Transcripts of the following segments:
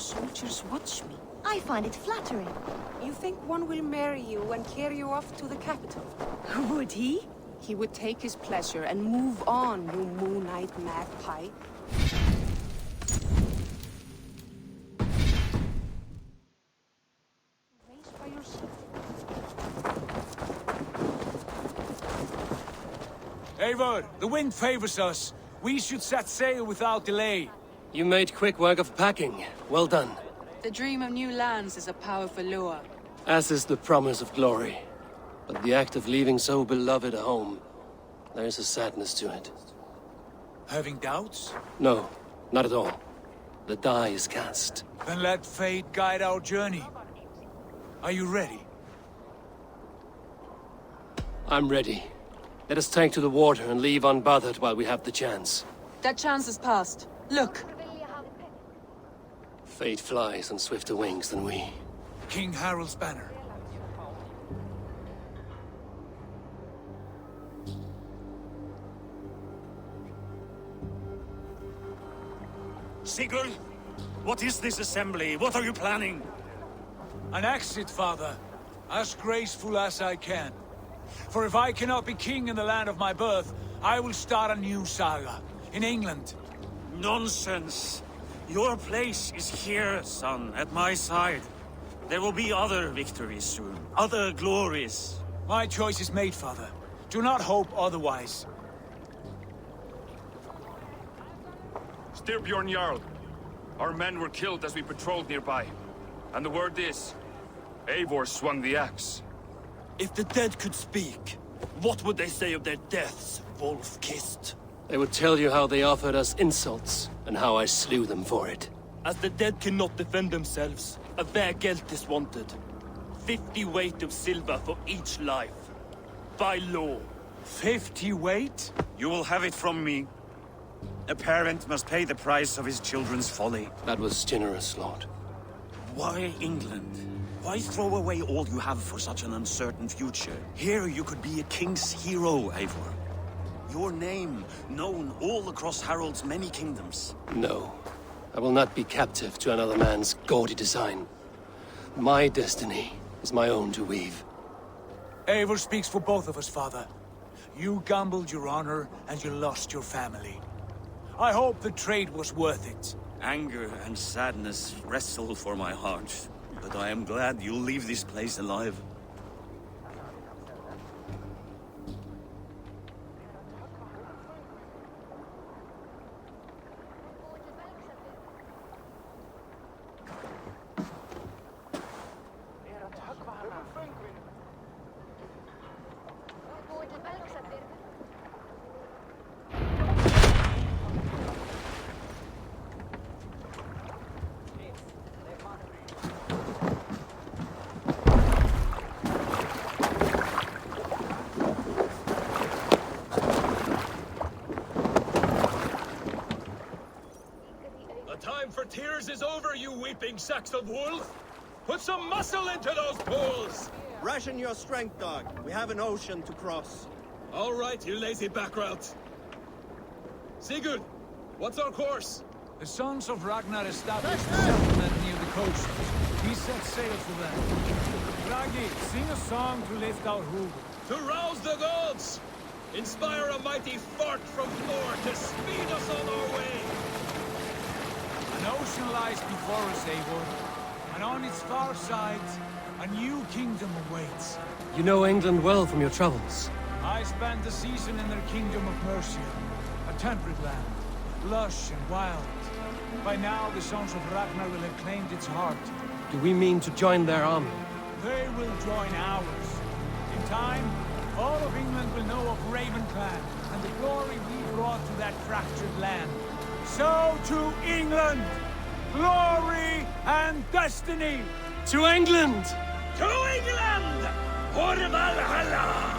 soldiers watch me. I find it flattering. You think one will marry you and carry you off to the capital? Would he? He would take his pleasure and move on, you moon-eyed magpie. Raised by yourself. Eivor, the wind favors us. We should set sail without delay. You made quick work of packing. Well done. The dream of new lands is a powerful lure. As is the promise of glory. But the act of leaving so beloved a home, there is a sadness to it. Having doubts? No, not at all. The die is cast. Then let fate guide our journey. Are you ready? I'm ready. Let us take to the water and leave unbothered while we have the chance. That chance is past. Look! Fate flies on swifter wings than we. King Harald's banner. Sigurd, what is this assembly? What are you planning? An exit, father. As graceful as I can. For if I cannot be king in the land of my birth, I will start a new saga. In England. Nonsense. Your place is here, son, at my side. There will be other victories soon. Other glories. My choice is made, father. Do not hope otherwise. Styrbjorn Jarl. Our men were killed as we patrolled nearby. And the word is, Eivor swung the axe. If the dead could speak, what would they say of their deaths, wolf-kissed? They would tell you how they offered us insults, and how I slew them for it. As the dead cannot defend themselves, a vergelt is wanted. 50 weight of silver for each life. By law. 50 weight? You will have it from me. A parent must pay the price of his children's folly. That was generous, Lord. Why England? Why throw away all you have for such an uncertain future? Here you could be a king's hero, Eivor. Your name known all across Harald's many kingdoms. No. I will not be captive to another man's gaudy design. My destiny is my own to weave. Eivor speaks for both of us, father. You gambled your honor, and you lost your family. I hope the trade was worth it. Anger and sadness wrestle for my heart, but I am glad you'll leave this place alive. Tears is over, you weeping sacks of wool! Put some muscle into those pools! Ration your strength, dog. We have an ocean to cross. All right, you lazy backrout. Sigurd, what's our course? The sons of Ragnar established a settlement near the coast. We set sail for them. Ragi, sing a song to lift our hoof. To rouse the gods! Inspire a mighty fart from Thor to speed us on our way! An ocean lies before us, Eivor, and on its far sides, a new kingdom awaits. You know England well from your travels. I spent a season in their kingdom of Mercia, a temperate land, lush and wild. By now, the sons of Ragnar will have claimed its heart. Do we mean to join their army? They will join ours. In time, all of England will know of Raven Clan, and the glory we brought to that fractured land. So to England! Glory and destiny! To England! To England! For Valhalla!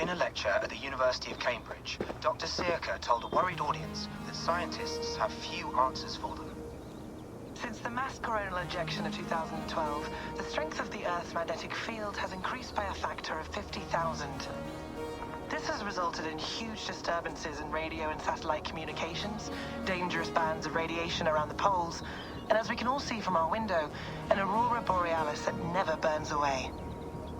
In a lecture at the University of Cambridge, Dr. Searca told a worried audience that scientists have few answers for them. Since the mass coronal ejection of 2012, the strength of the Earth's magnetic field has increased by a factor of 50,000. This has resulted in huge disturbances in radio and satellite communications, dangerous bands of radiation around the poles, and as we can all see from our window, an aurora borealis that never burns away.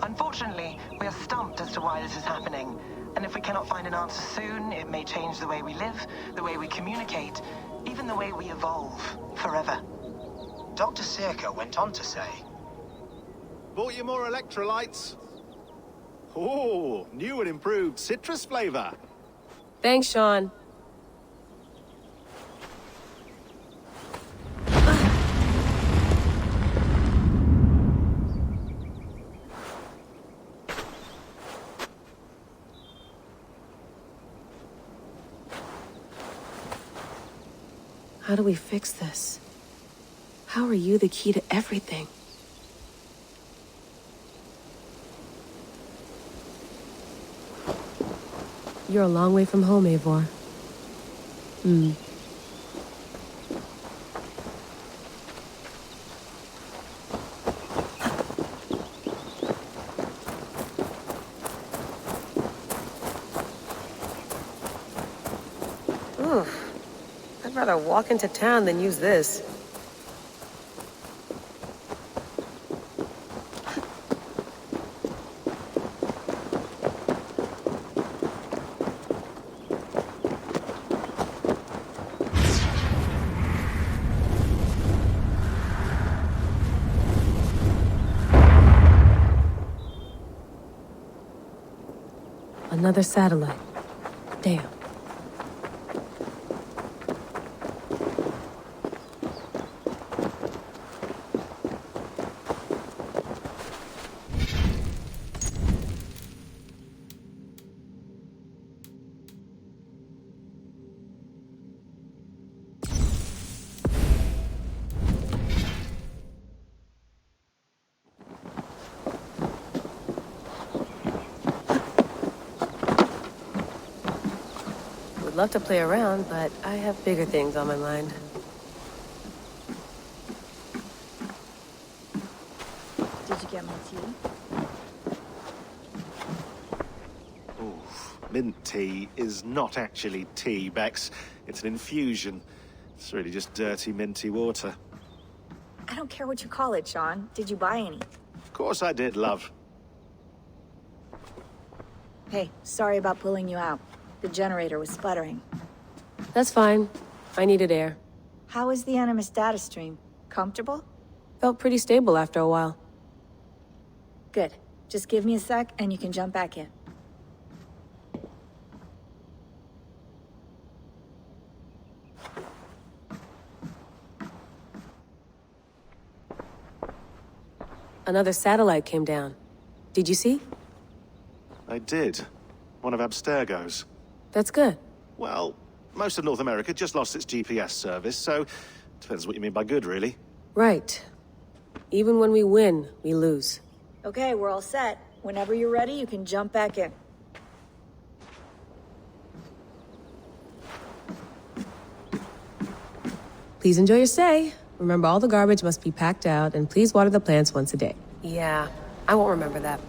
Unfortunately, we are stumped as to why this is happening, and if we cannot find an answer soon, it may change the way we live, the way we communicate, even the way we evolve, forever. Dr. Searca went on to say, Bought you more electrolytes? Oh, new and improved citrus flavor. Thanks, Sean. How do we fix this? How are you the key to everything? You're a long way from home, Eivor. Oof. I'd rather walk into town than use this. Another satellite. Damn. Love to play around, but I have bigger things on my mind. Did you get my tea? Oof, mint tea is not actually tea, Bex. It's an infusion. It's really just dirty, minty water. I don't care what you call it, Sean. Did you buy any? Of course I did, love. Hey, sorry about pulling you out. The generator was sputtering. That's fine. I needed air. How is the Animus data stream? Comfortable? Felt pretty stable after a while. Good. Just give me a sec and you can jump back in. Another satellite came down. Did you see? I did. One of Abstergo's. That's good. Well, most of North America just lost its GPS service, so depends what you mean by good, really. Right. Even when we win, we lose. Okay, we're all set. Whenever you're ready, you can jump back in. Please enjoy your stay. Remember, all the garbage must be packed out, and please water the plants once a day. Yeah, I won't remember that.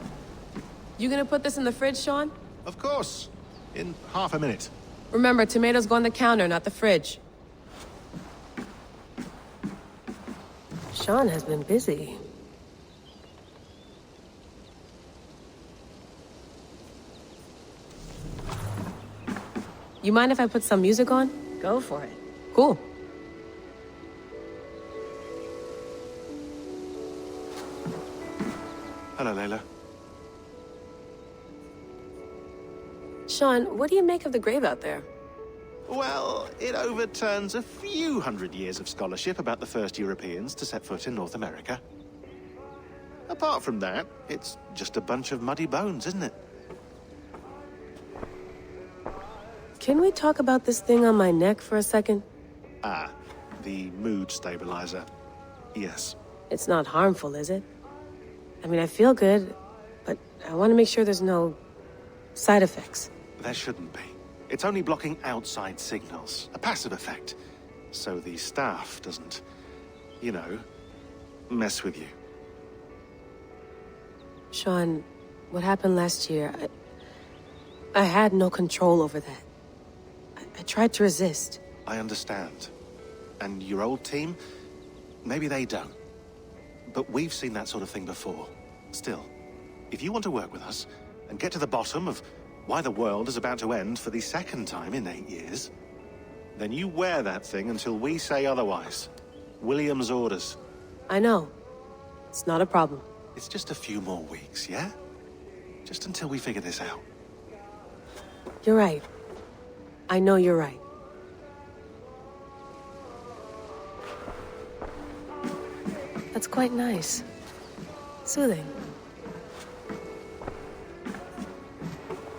You gonna put this in the fridge, Sean? Of course. In half a minute. Remember, tomatoes go on the counter, not the fridge. Sean has been busy. You mind if I put some music on? Go for it. Cool. Hello, Layla. Sean, what do you make of the grave out there? Well, it overturns a few hundred years of scholarship about the first Europeans to set foot in North America. Apart from that, it's just a bunch of muddy bones, isn't it? Can we talk about this thing on my neck for a second? Ah, the mood stabilizer. Yes. It's not harmful, is it? I mean, I feel good, but I want to make sure there's no Side effects. There shouldn't be. It's only blocking outside signals, a passive effect. So the staff doesn't, you know, mess with you. Sean, what happened last year, I had no control over that. I tried to resist. I understand. And your old team, maybe they don't. But we've seen that sort of thing before. Still, if you want to work with us and get to the bottom of why the world is about to end for the second time in 8 years, then you wear that thing until we say otherwise. William's orders. I know. It's not a problem. It's just a few more weeks, yeah? Just until we figure this out. You're right. I know you're right. That's quite nice. Soothing.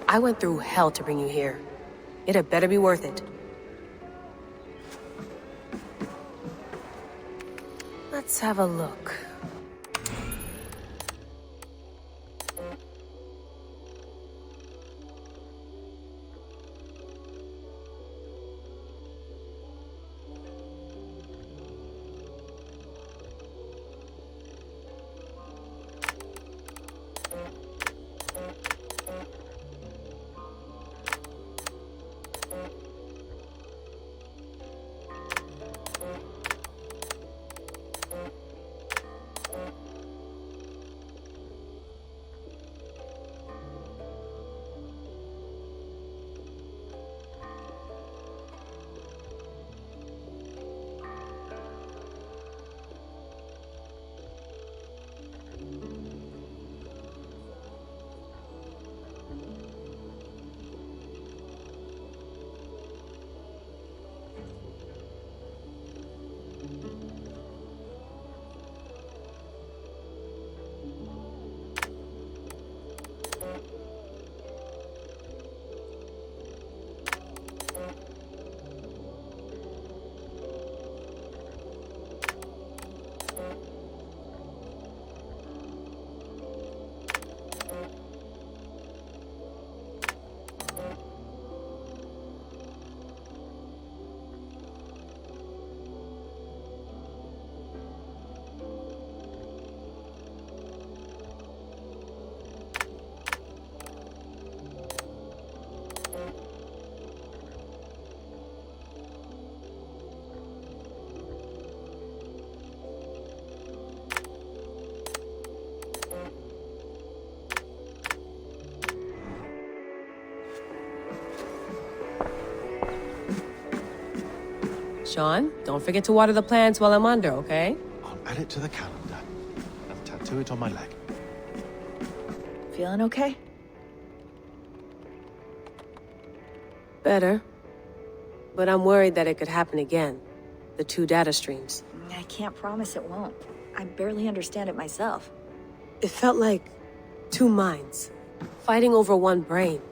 I went through hell to bring you here. It had better be worth it. Let's have a look. Sean, don't forget to water the plants while I'm under, okay? I'll add it to the calendar and tattoo it on my leg. Feeling okay? Better. But I'm worried that it could happen again. The two data streams. I can't promise it won't. I barely understand it myself. It felt like two minds, fighting over one brain.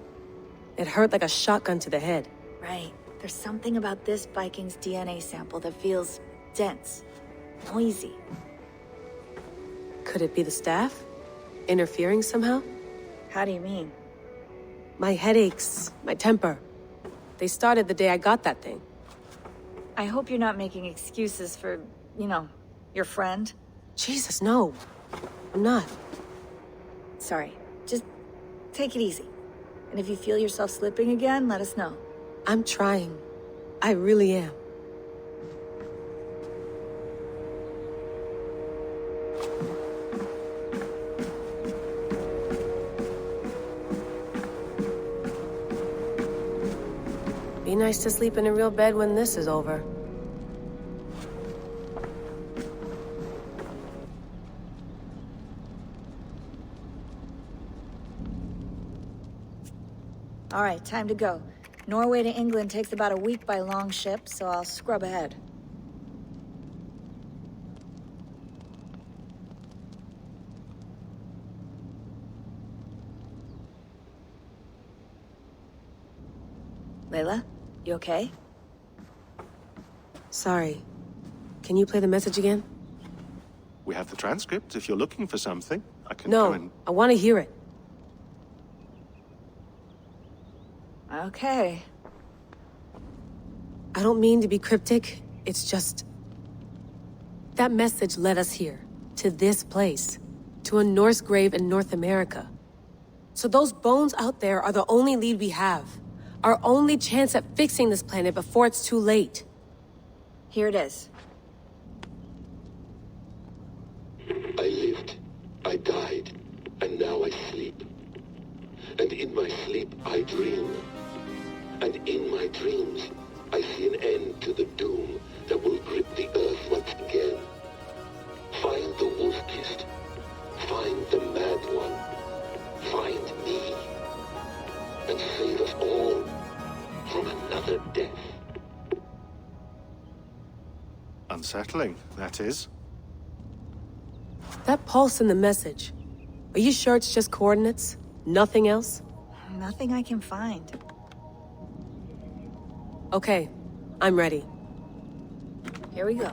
It hurt like a shotgun to the head. Right. There's something about this Viking's DNA sample that feels dense, noisy. Could it be the staff? Interfering somehow? How do you mean? My headaches, my temper. They started the day I got that thing. I hope you're not making excuses for, you know, your friend. Jesus, no. I'm not. Sorry. Just take it easy. And if you feel yourself slipping again, let us know. I'm trying. I really am. Be nice to sleep in a real bed when this is over. All right, time to go. Norway to England takes about a week by long ship, so I'll scrub ahead. Layla, you okay? Sorry. Can you play the message again? We have the transcript if you're looking for something. I can go No, and... I want to hear it. Okay. I don't mean to be cryptic, it's just... That message led us here, to this place, to a Norse grave in North America. So those bones out there are the only lead we have. Our only chance at fixing this planet before it's too late. Here it is. I lived, I died, and now I sleep. And in my sleep I dream. And in my dreams I see an end to the doom that will grip the earth once again. Find the wolf-kissed. Find the mad one. Find me. And save us all from another death. Unsettling, that is. That pulse in the message. Are you sure it's just coordinates? Nothing else? Nothing I can find. Okay, I'm ready. Here we go.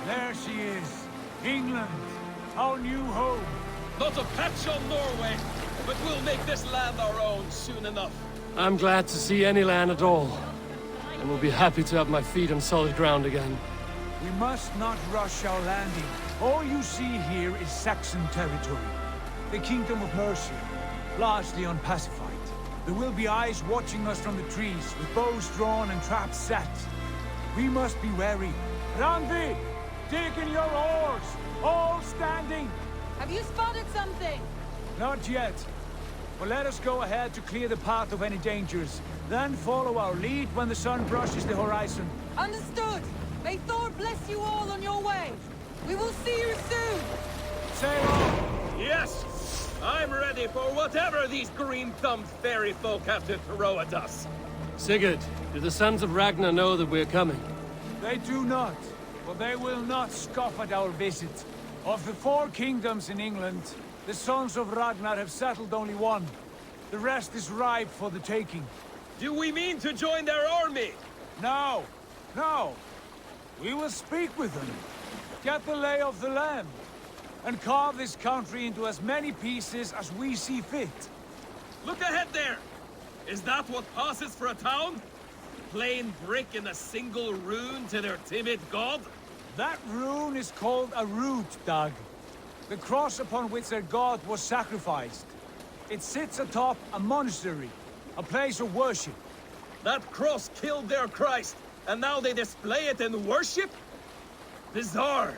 There she is. England, our new home. Not a patch on Norway, but we'll make this land our own soon enough. I'm glad to see any land at all. And will be happy to have my feet on solid ground again. We must not rush our landing. All you see here is Saxon territory. The Kingdom of Mercia, largely unpacified. There will be eyes watching us from the trees, with bows drawn and traps set. We must be wary. Randi, dig in your oars! All standing! Have you spotted something? Not yet. But let us go ahead to clear the path of any dangers. Then follow our lead when the sun brushes the horizon. Understood. May Thor bless you all on your way. We will see you soon. Sail on! Yes! I'm ready for whatever these green-thumbed fairy folk have to throw at us. Sigurd, do the sons of Ragnar know that we're coming? They do not, but they will not scoff at our visit. Of the 4 kingdoms in England, the sons of Ragnar have settled only one. The rest is ripe for the taking. Do we mean to join their army? No, no. We will speak with them, get the lay of the land, and carve this country into as many pieces as we see fit. Look ahead there! Is that what passes for a town? Plain brick in a single rune to their timid god? That rune is called a root, Dag. The cross upon which their god was sacrificed. It sits atop a monastery, a place of worship. That cross killed their Christ, and now they display it in worship? Bizarre.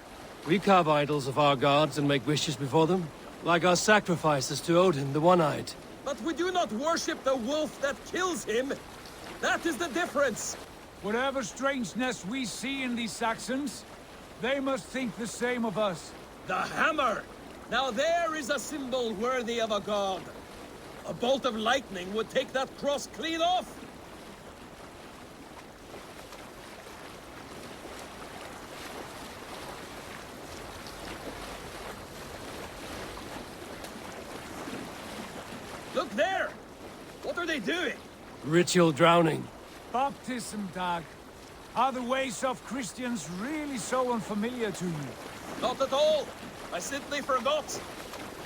We carve idols of our gods and make wishes before them, like our sacrifices to Odin, the One-Eyed. But we do not worship the wolf that kills him. That is the difference. Whatever strangeness we see in these Saxons, they must think the same of us. The hammer! Now there is a symbol worthy of a god. A bolt of lightning would take that cross clean off. Look there! What are they doing? Ritual drowning. Baptism, Dag. Are the ways of Christians really so unfamiliar to you? Not at all. I simply forgot.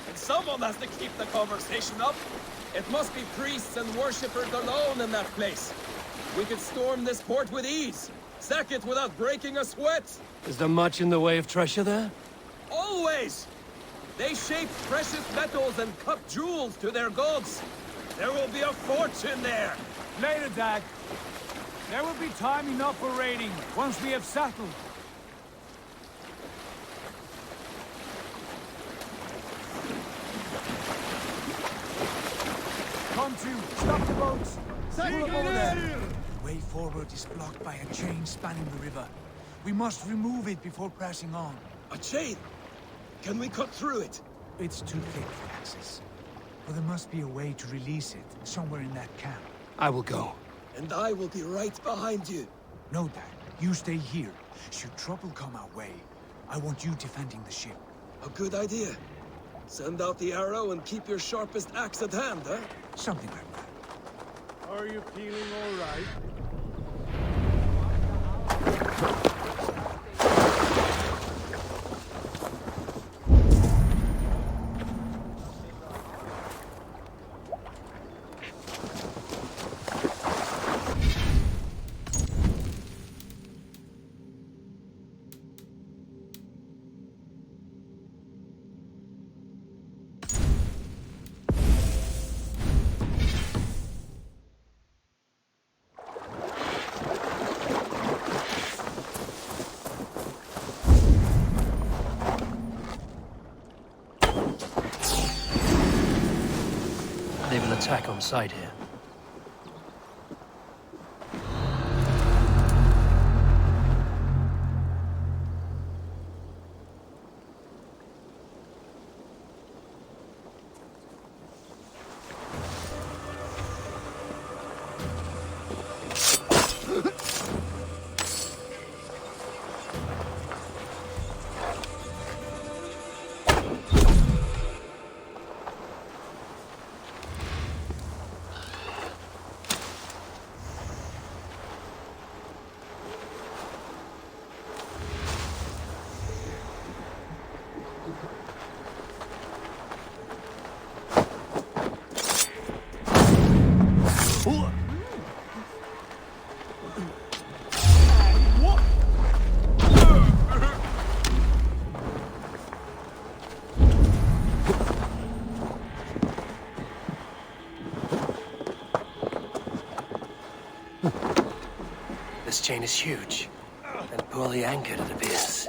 And someone has to keep the conversation up. It must be priests and worshippers alone in that place. We could storm this port with ease. Sack it without breaking a sweat. Is there much in the way of treasure there? Always! They shape precious metals and cut jewels to their gods. There will be a fortune there. Later, Dag. There will be time enough for raiding, once we have settled. come to! Stop the boats! Pull up over there! The way forward is blocked by a chain spanning the river. We must remove it before pressing on. A chain? Can we cut through it? It's too thick for access. But there must be a way to release it, somewhere in that camp. I will go. And I will be right behind you. Know that. You stay here. Should trouble come our way, I want you defending the ship. A good idea. Send out the arrow and keep your sharpest axe at hand, huh? Something like that. Are you feeling all right? They will attack on sight here. This chain is huge, and poorly anchored, it appears.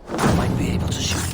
I might be able to shoot.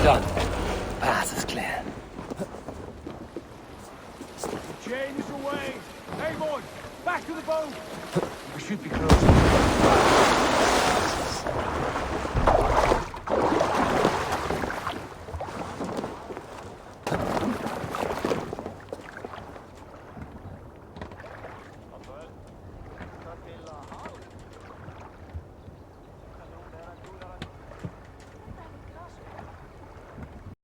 Done. Path is clear. The chain is away! Hey, boys! Back to the boat! We should be close.